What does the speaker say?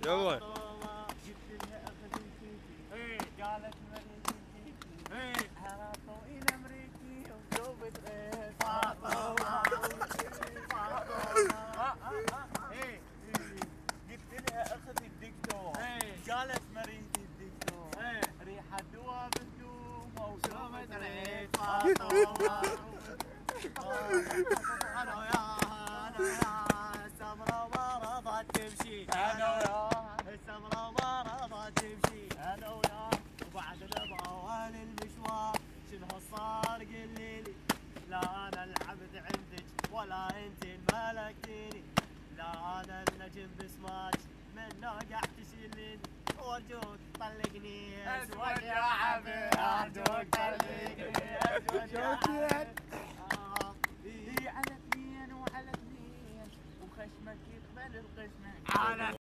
يلا. جبت لها اخذتي قالت مريتي على طويل امريكي وجوبت غير فاطمه جبت لها اخذ الدكتور قالت مريتي الدكتور ريحه دواء بندوم وجوبت غير فاطمه انا وياها السمره ما رضت تمشي انا وياها السمره ما رضت تمشي انا وياها وبعد بأول المشوار شنو صار قليلي لا انا العبد عندك ولا انت ملكتيني لا انا النجم بسماك من قاعد تشيلني وارجوك طلقني اسود يا عبد ارجوك طلقني اسود يا عبد على اثنين وعلى اثنين وخشمك يقبل القسمة على